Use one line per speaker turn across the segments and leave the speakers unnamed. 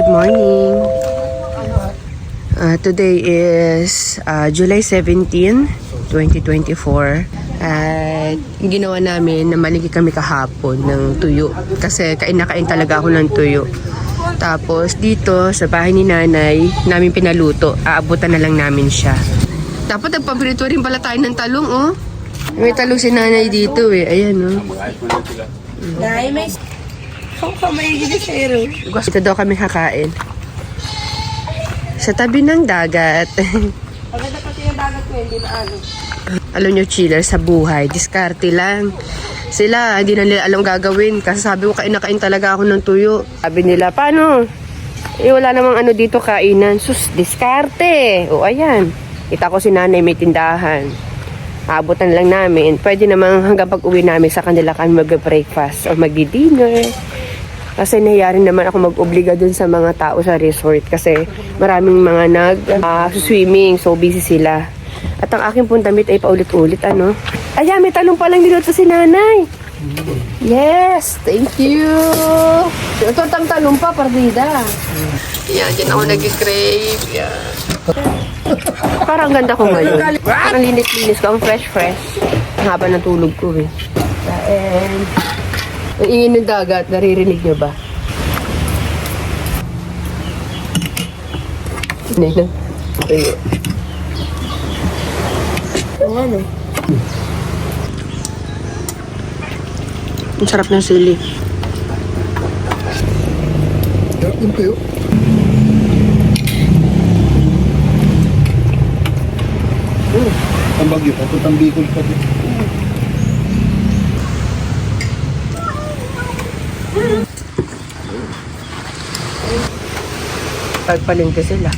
morning. Today is July 17, 2024. At ginawa namin na maligi kami kahapon ng tuyo. Kasi kain na kain talaga ako ng tuyo. Tapos dito sa bahay ni nanay, namin pinaluto. Aabutan na lang namin siya. Dapat nagpabrito rin pala tayo ng talong, oh. May talong si nanay dito, eh. Ayan, oh.
Nay, may...
Ito daw kami kakain. Sa tabi ng dagat.
Maganda pati yung dagat ko, hindi na ano.
Alam nyo, chiller sa buhay. Diskarte lang. Sila, hindi na nila alam gagawin. Kasi sabi ko, kain na kain talaga ako ng tuyo. Sabi nila, paano? Eh, wala namang ano dito kainan. Sus, diskarte. O, ayan. Kita ko si nanay may tindahan. Aabutan lang namin. Pwede namang hanggang pag uwi namin sa kanila kami mag-breakfast or mag-dinner. Kasi nahiyarin naman ako mag-obliga dun sa mga tao sa resort. Kasi maraming mga nag-swimming. So, busy sila. At ang aking pong damit ay paulit-ulit, ano. Ayan, may talong palang niluto si nanay. Yes, thank you. Ito ang talong pa, partida. Yan, dyan ako nag-crave. Yan. Parang ganda ko ngayon. Ang linis-linis ko, ang fresh-fresh. Ang haba ng tulog ko, eh. And ang ingin ng dagat, naririnig nyo ba? Hindi na. Ayun.
Ano?
Ang sarap ng sili.
Sarap din kayo. Ang bagyo, papuntang Bicol pa din.
Pagpalingke sila.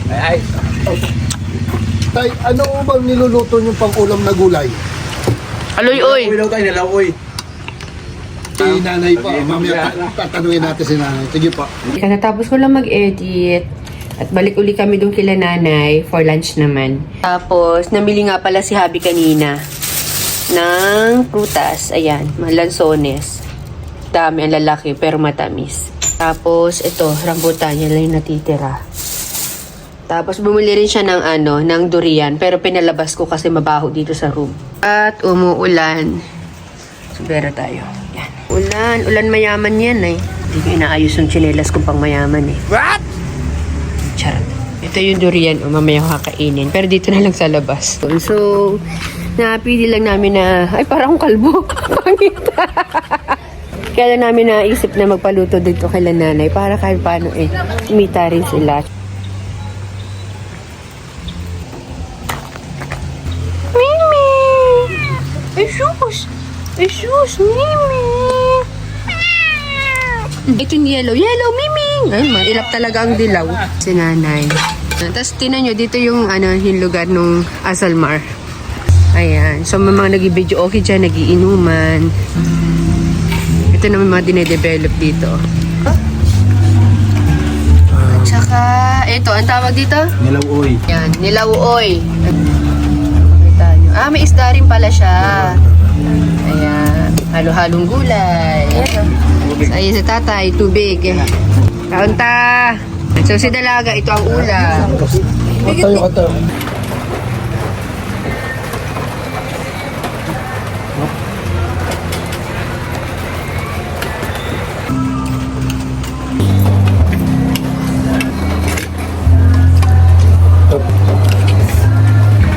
Ay. Tay, ano bang niluluto yung pang-ulam na gulay?
Aloy, oy!
Uy daw tayo, nalawoy.
Si nanay pa, mamaya tatanungin natin si nanay. Sige pa.
Katapos ko lang mag-edit at balik uli kami doon kila nanay for lunch naman. Tapos, namili nga pala si Habi kanina ng prutas. Ayan, mga lansones. Dami ang lalaki pero matamis. Tapos, ito, rambutan. Yan lang yung natitira. Tapos, bumili rin siya ng ng durian. Pero pinalabas ko kasi mabaho dito sa room. At umuulan. Subero tayo. Yan. Ulan mayaman yan eh. Hindi ko inaayos yung tsinelas kong pang mayaman eh. What? Charot. Ito yung durian, mamaya ko kakainin. Pero dito na lang sa labas. So, napili lang namin na, ay parang akong kalbo. Pangit. Kaya lang namin naisip na magpaluto dito kay nanay para kahit paano eh, umita rin sila. Mimi! Jesus! Jesus, Mimi! Ito yung yellow. Yellow, Miming! Ay, mailap talaga ang dilaw. Si nanay. Tapos, tinan nyo, dito yung, yung lugar nung Asalmar. Ayan. So, may mga nag-video okay dyan, nagiinuman. Ito naman mga dinedevelop dito. At saka, ito, ang tawag dito?
Nilawoy.
Yan, nilauoy. Pakita nyo. May isda rin pala siya. Ayan, halo-halong gulay. Ayun si tatay, tubig. Kaunta. So si dalaga, ito ang ulam.
Tayo ka tayo.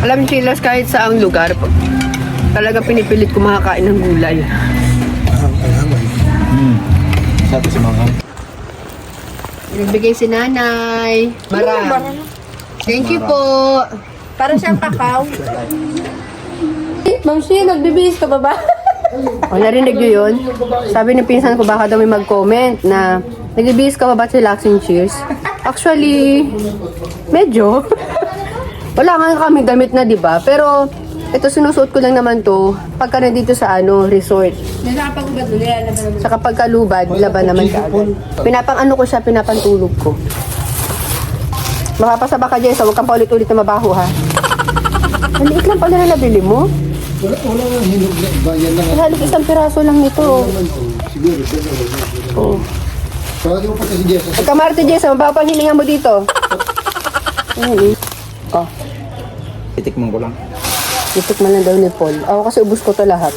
Alam niyo, Chilos, kahit sa ang lugar, talaga pinipilit ko makakain ng gulay.
Sabi si mga.
Nagbigay si nanay. Marang. Thank you po.
Parang siyang kakao.
Ma'am Shi, nagbibihis ka ba ba? O, narinig nyo yun? Sabi ng pinsan ko baka daw may mag-comment na nagbibihis ka ba ba sa relaxing cheers? Actually, medyo. Wala nga kami damit na, di ba? Pero, ito sinusuot ko lang naman to pagka nandito sa resort.
Nakapagubad ulit.
Sa kapag kalubad, laban naman kaagad. Pinapang ko siya, pinapantulog ko. Makapasaba ka dyan, so huwag kang paulit-ulit na mabaho, ha? Ang liit lang pala na nabili mo.
Wala nga hinog na iba. Yan lang.
Halos isang piraso lang nito.
Siguro.
Oh.
Tawagin mo pa si Jessa.
Kamarte Jess, mapapahilingan mo dito. Ayun eh. Oh,
Titikman ko lang.
itikman lang daw ni Paul. Ako kasi ubus ko to lahat.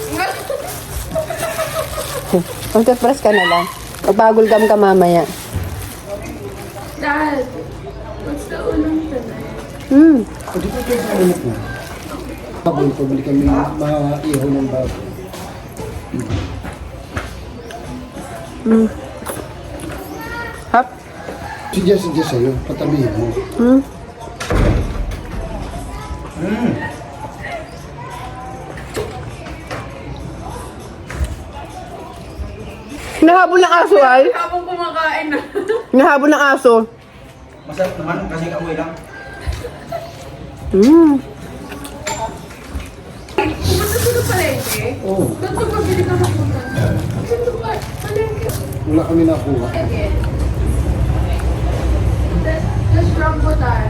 Mag-toothbrush ka na lang. Magpagulgam ka mamaya.
Dad, what's the ulam tonight?
Pwede ko ito sa ulit na. Baboy, pabili kami mga iho ng baboy.
Hap?
Si Jessa sa'yo, patabihin mo.
Hinahabol ng aso ay?
Habang kumakain na.
Hinahabol ng aso.
Masarap naman kasi amoy lang.
Oo. Wala kami nakuha.
Just rambutan.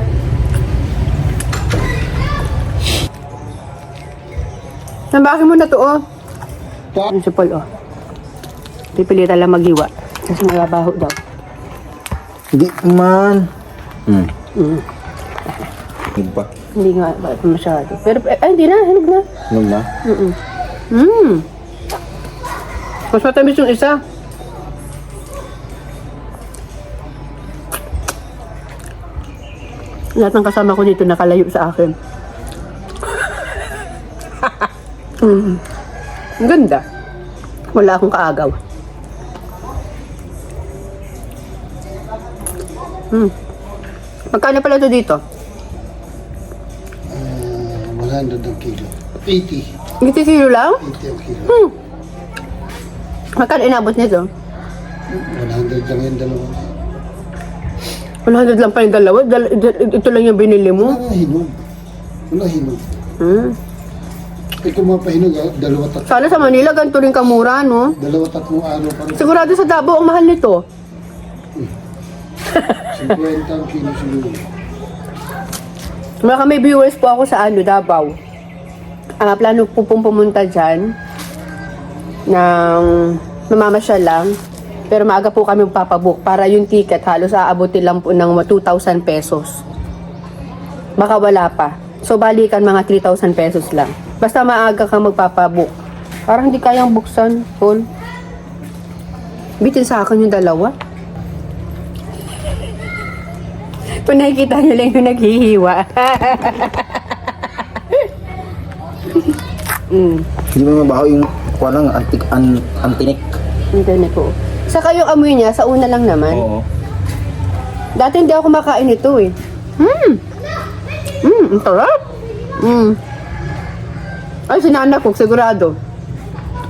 Nambakin mo na to, oh.
Pa,
Ano si Paul, oh. Pipilitan lang maghiwa. Kasi magabaho daw.
Hindi man. Hindi pa.
Hindi nga ba masyado. Pero, ay, hindi na. Hinog na.
Huwag na.
Mas matamis yung isa. Lahat ng kasama ko dito nakalayo sa akin. Ang ganda. Wala akong kaagaw. Magkano pala ito dito?
100 ang kilo. 80.
80 kilo lang?
80 ang kilo.
Magkano inabot nito?
100 lang yung dalawa.
100 lang pa yung dalawa? Ito lang yung binili mo?
Wala nga hinog. Wala hinog. Eh kung mapahinog, dalawa
Sana sa Manila ganito rin kamura, no?
tatlong araw pa rin.
Sigurado sa Davao ang mahal nito.
50 ang kilo siguro.
Mga may viewers po ako sa Davao. Plano po pong pumunta dyan ng mamamasyal lang. Pero maaga po kami papabook para yung ticket halos aabutin lang po ng 2,000 pesos. Baka wala pa. So balikan mga 3,000 pesos lang. Basta maaga kang magpapabook. Parang hindi kayang buksan, Paul. Bitin sa akin yung dalawa. Kung nakikita nyo lang yung naghihiwa.
Hindi mo mabaho yung kuha lang, antinik.
Hindi ko. Saka yung amoy niya, sa una lang naman.
Oo.
Dati hindi ako kumakain ito eh. Ang sarap. Ay, sinana ko, sigurado.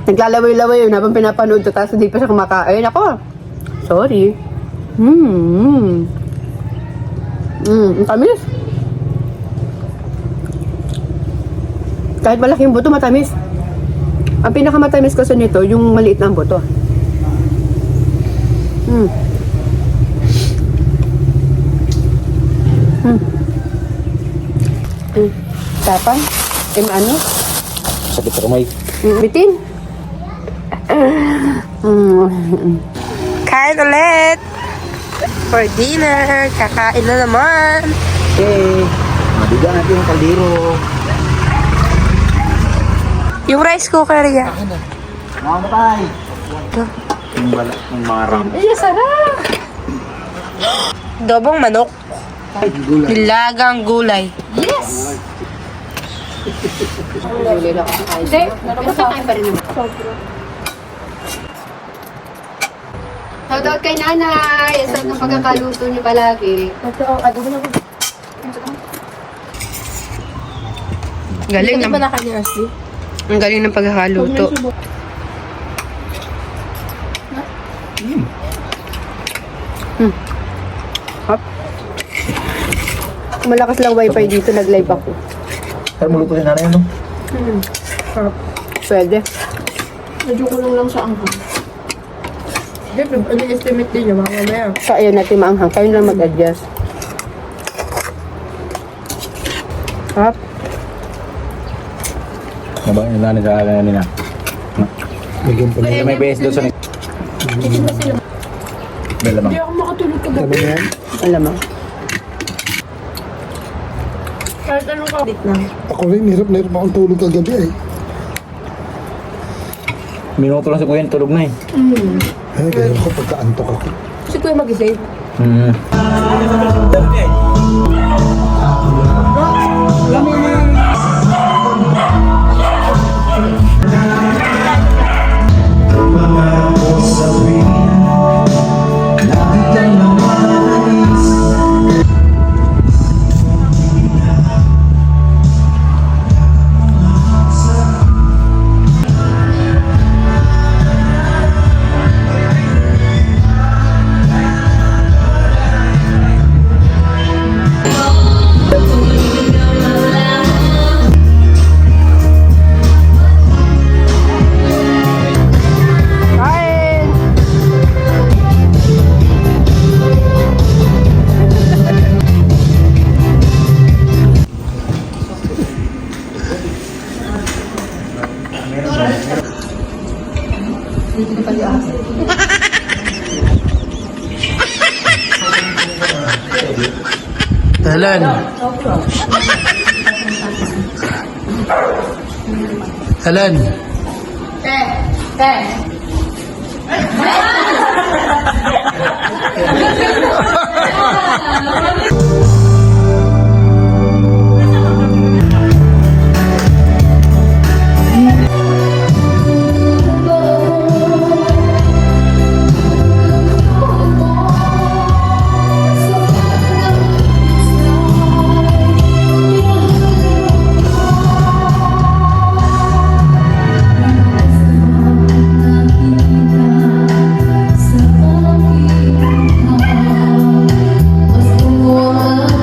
Naglalaway-laway yun habang pinapanood ko, tapos hindi pa siya kumakain. Ako, sorry. Ang tamis. Kahit malaking buto, matamis. Ang pinakamatamis kasi nito, yung maliit na buto. Tapang? Ano?
Sakit sa kamay.
Bitin? Kain ulit! For dinner, kakain na naman.
Okay. Madiga natin yung kaldero.
Yung rice cooker yan.
Mga matay. Yung bala, yung mga ram.
Ay, sarap! Dobong manok.
Gulay.
Nilagang gulay. Yes! Hindi, nakakain pa rin naman. Shoutout kay nanay! Ang sarap ng pagkakaluto niyo palagi. Galing ng
kanya, Ashley?
ang galing ng pagkakaluto. Hop. Malakas lang wifi dito, nag-live ako.
Pero muluto din nanay, no?
Pwede.
Medyo kulong lang sa anghang. Siyempre, estimate din yung mga mamaya.
So, ayun natin maanghang. Kayo lang mag-adjust. Hop.
Naba, yung nanay sa akin nila.
Bigyan pa
May PS doon sa Malamang.
Hindi ako makatulog
Ano
kagabi.
yan?
Alam mo.
Kahit anong kabit na.
Ako rin, hirap na hirap akong tulog kagabi eh.
Minuto lang si Kuya, tulog na eh.
Ay, ganyan ko pagkaantok ako.
Si Kuya mag-isave.
Hmm.
Kain!
Helen! Helen!
Sa aking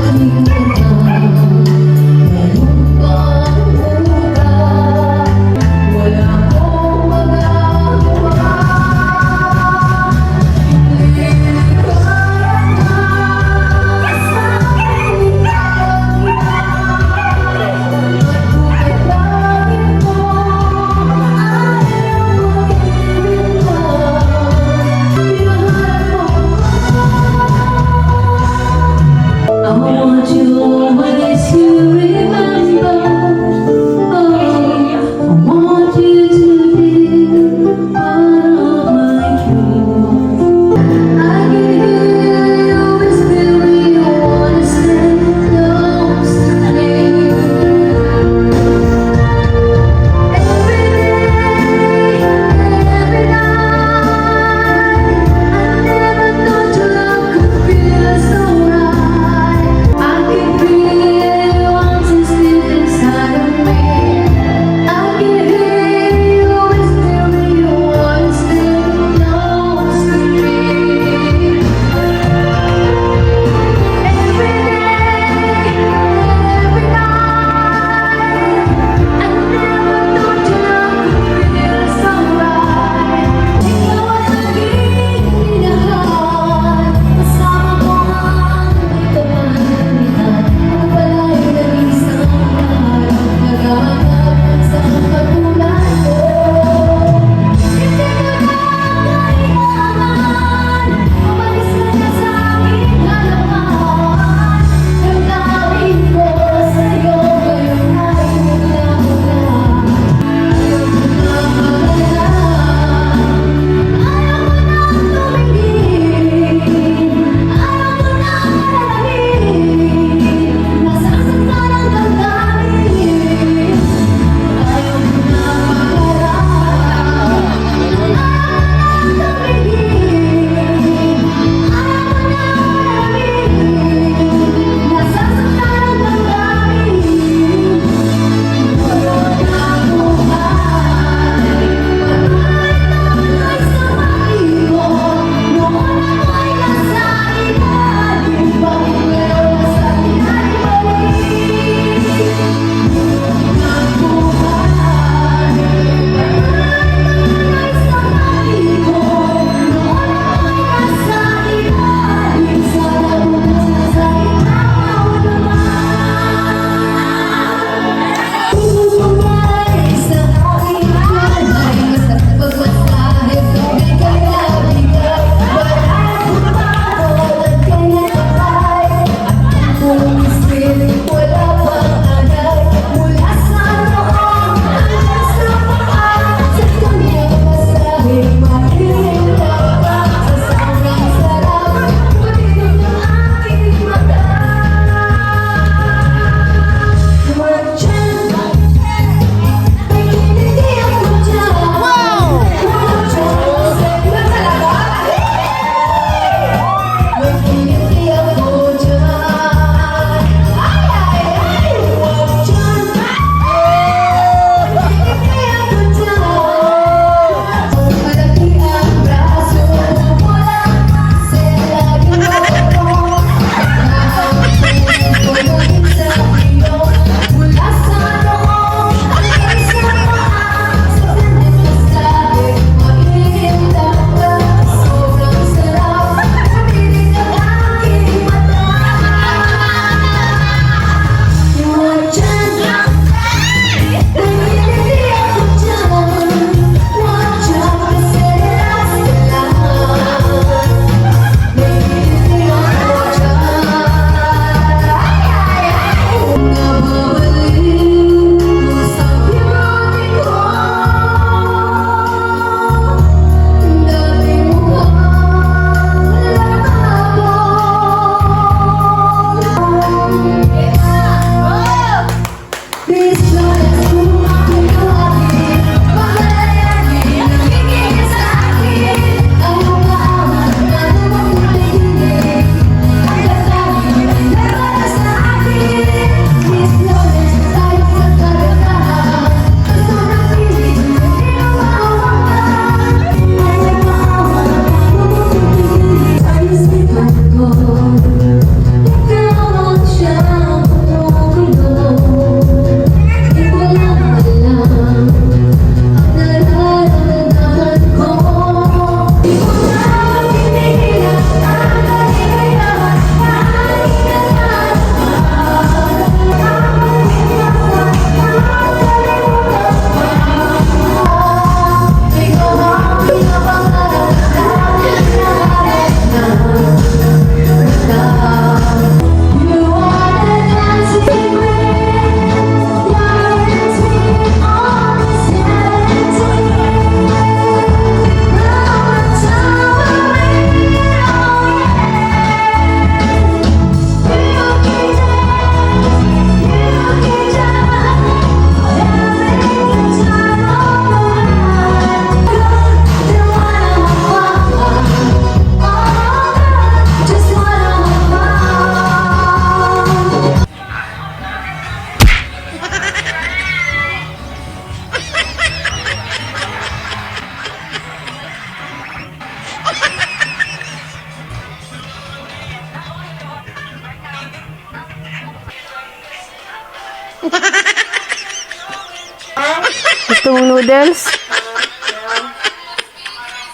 Gusto mong noodles?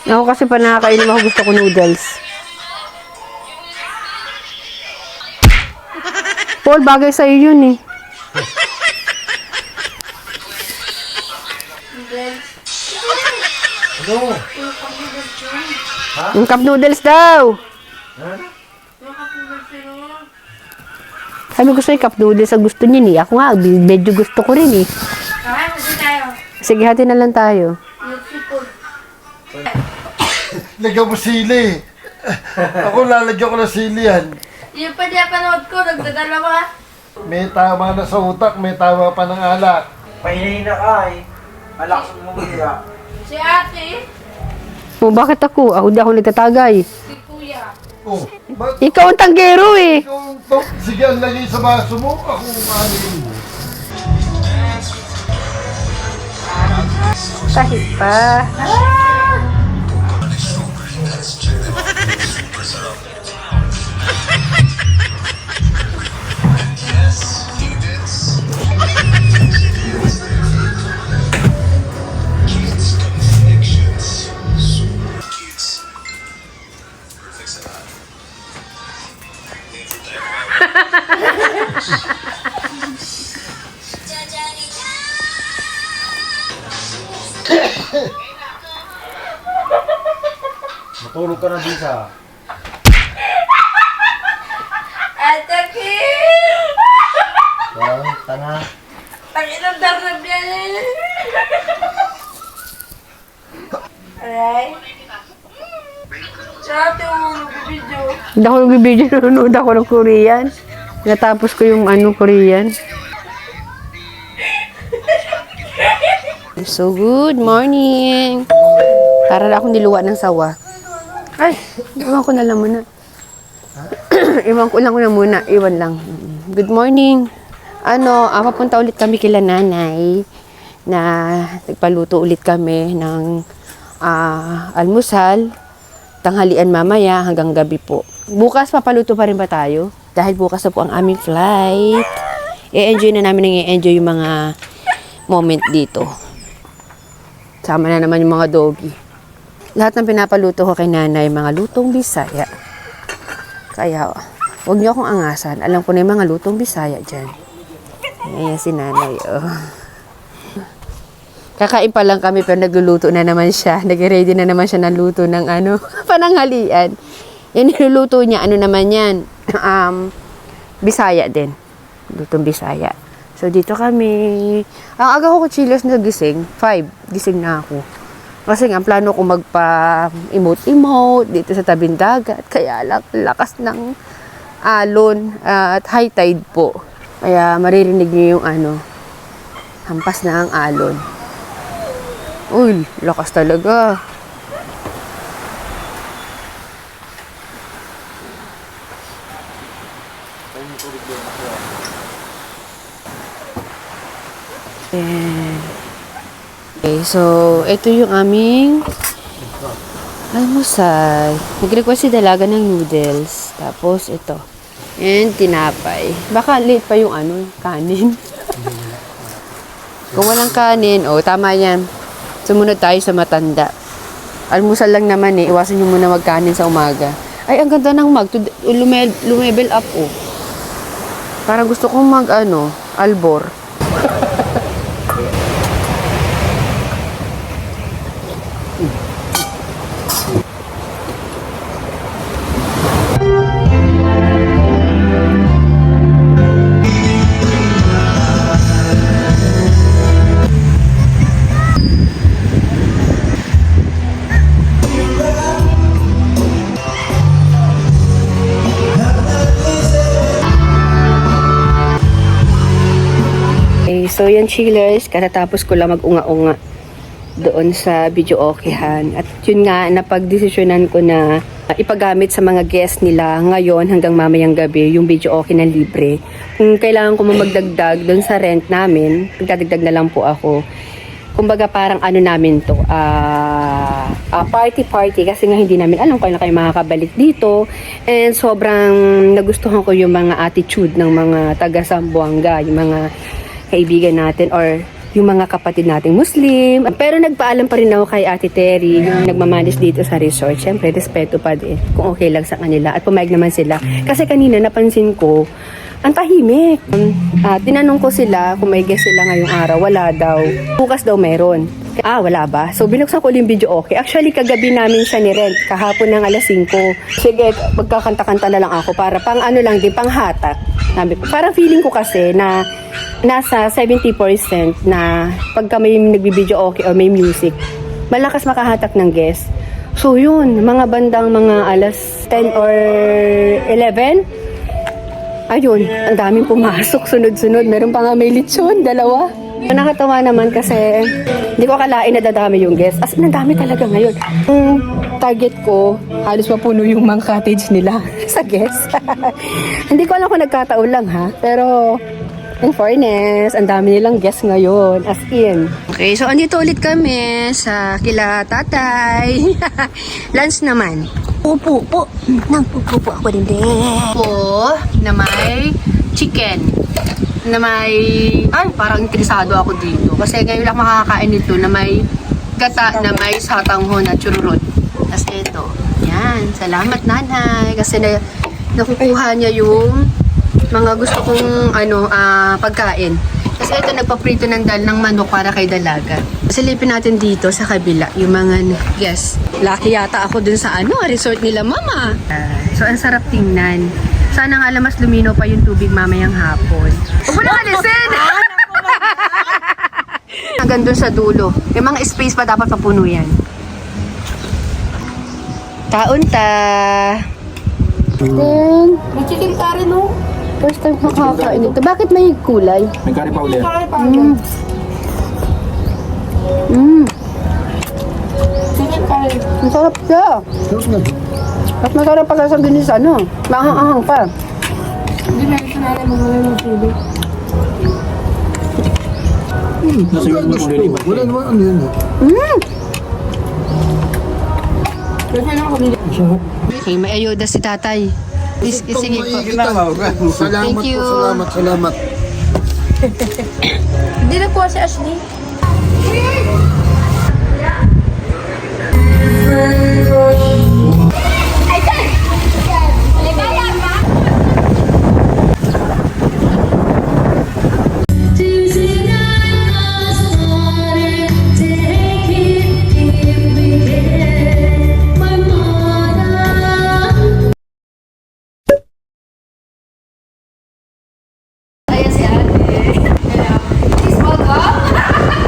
Ako kasi pa nakakainom ako, gusto ko noodles. Paul, bagay sa'yo yun eh.
Ano?
Yung cup noodles daw. Sabi gusto yung cup noodles ang gusto niya eh. Ako nga, medyo gusto ko rin eh. Sige, hati na lang tayo.
Lagyan mo sili. Ako lalagyan ko ng sili yan.
Yung pa niya panood ko, nagdadalawa.
May tama na sa utak, may tama pa ng alak.
Pahihina ka eh. Malakas mo kaya.
Si ate,
O, bakit ako? Ako di ako nagtatagay.
si kuya.
Oh,
Ikaw ang tanggero eh.
sige, ang lagay sa baso mo, ako kumain.
Kahit pa.
Matulog ka na Disa.
Ate Kim!
Wow, tanga.
Tanginang darnab yan eh. Aray? Si ate, video.
Hindi ako nagbibideo, nanonood ako ng Korean. Natapos ko yung Korean. So, good morning. Para na akong niluwa ng sawa. Ay, iwan ko na lang muna. Iwan ko lang muna. Iwan lang. Good morning. Papunta ulit kami kila nanay na nagpaluto ulit kami ng almusal, tanghalian mamaya hanggang gabi po. Bukas papaluto pa rin ba tayo? Dahil bukas na po ang aming flight. I-enjoy na namin i-enjoy yung mga moment dito. Sama na naman yung mga doggy. Lahat ng pinapaluto ko kay nanay, mga lutong Bisaya. Kaya, huwag niyo akong angasan. Alam ko na yung mga lutong Bisaya dyan. Ayan si nanay, oh. Kakain pa lang kami pero nagluluto na naman siya. Nag-ready na naman siya ng luto ng pananghalian. Yan niluluto niya, naman yan? Bisaya din. Lutong Bisaya. So, dito kami. Ang aga ko kuchilos na gising. 5. Gising na ako. Kasi nga, plano ko magpa-emote-emote dito sa tabing dagat. Kaya lakas ng alon at high tide po. Kaya maririnig niyo yung hampas na ang alon. Uy, lakas talaga. Okay, so ito yung aming almusal. Nag-request si Dalaga ng noodles. Tapos ito. And tinapay. Baka late pa yung kanin. Kung walang kanin, tama yan. Sumunod tayo sa matanda. Almusal lang naman eh. Iwasan nyo muna magkanin sa umaga. Ay, ang ganda ng mug. Lumebel up Parang gusto kong albor. So, yan chillers, katatapos ko lang mag-unga-unga doon sa video okehan. At yun nga, napag-desisyonan ko na ipagamit sa mga guests nila ngayon hanggang mamayang gabi yung video okay na libre. Kung kailangan ko magdagdag doon sa rent namin, magdadagdag na lang po ako. Kumbaga parang namin to, party kasi nga hindi namin alam kung kailan kayo makakabalik dito. And sobrang nagustuhan ko yung mga attitude ng mga taga Zamboanga, yung mga kaibigan natin or yung mga kapatid nating Muslim. Pero nagpaalam pa rin ako kay Ate Terry, yung nagmamanis dito sa resort. Siyempre, respeto pa din kung okay lang sa kanila. At pumayag naman sila. Kasi kanina napansin ko, ang tahimik. Tinanong ko sila kung may guest sila ngayong araw. Wala daw. Bukas daw meron. Wala ba? So, binuksan ko ulit yung video, okay. Actually, kagabi namin siya ni-rent. Kahapon ng alas 5. Sige, magkakanta-kanta na lang ako para pang ano lang din, pang hatak. Sabi ko, parang feeling ko kasi na nasa 70% na pagka may nagbibideo okay or may music, malakas makahatak ng guest. So, yun. Mga bandang mga alas 10 or 11, ayun, ang daming pumasok, sunod-sunod. Meron pa nga may lechon, 2. Nakatawa naman kasi hindi ko akalain na dadami yung guest. As in, ang dami talaga ngayon. Yung target ko, halos mapuno yung mga cottage nila sa guest. Hindi ko alam kung nagkataon lang ha. Pero, in fairness, ang dami nilang guest ngayon. As in. Okay, so andito ulit kami sa kila tatay. Lunch naman. Upo po. Nagpupo ako din din. Po na may chicken. Na may... parang interesado ako dito. Kasi ngayon lang makakain nito na may gata na may satanghon at chururot. Tapos ito. Yan. Salamat, nanay. Kasi nakukuha niya yung mga gusto kong pagkain. Kasi ito nagpaprito ng dal ng manok para kay dalaga. Silipin natin dito sa kabila yung mga guests. Lucky yata ako dun sa resort nila, mama. So, ang sarap tingnan. Sana nga mas lumino pa yung tubig mamayang hapon. Huwag mo na alisin! Hanggang dun sa dulo. Yung mga space pa dapat mapuno yan. Taon ta! Then,
May chicken curry, no?
first time makakain ito. Bakit may kulay?
May curry powder.
Curry powder. Chicken curry.
Ang sarap siya.
Tapos na.
At masarap pala sa ginis, maanghang-anghang pa.
Hindi na ito na rin mga ng sili.
Nasa yung
Gusto.
nililipat.
Wala naman ano yun.
Kasi lang kami.
Okay, may ayuda si tatay. Sige po.
Salamat
Thank you.
po, salamat.
Hindi na po si Ashley.
Ayan si ate. Please welcome.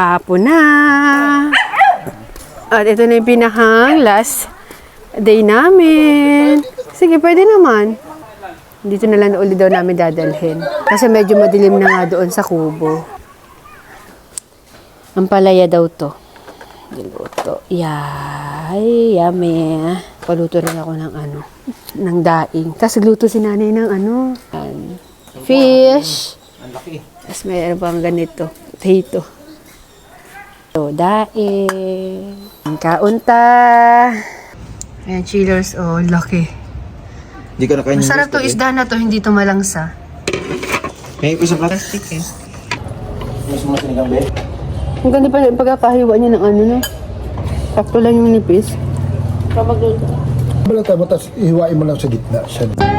Hapon na. At ito na yung pinakang last day namin. Sige, pwede naman. Dito na lang ulit daw namin dadalhin. Kasi medyo madilim na nga doon sa kubo. Ang palaya daw to. Diluto. Yay, yummy. Paluto rin ako ng ng daing. Tapos luto si nanay ng fish.
Ang laki.
Tapos mayroon pang ganito. Potato. So, daing. Kaunta. Ayan, chillers. Oh, laki.
Hindi ko na kainin.
Masarap to isda na to, hindi to malangsa.
May isang plastic eh. Mas mga sinigang be.
Ang ganda pa yung pagkakahiwa niya ng no? Sakto lang yung nipis.
Kapag doon.
Bala tayo, tapos ihiwain mo lang sa gitna. Siya.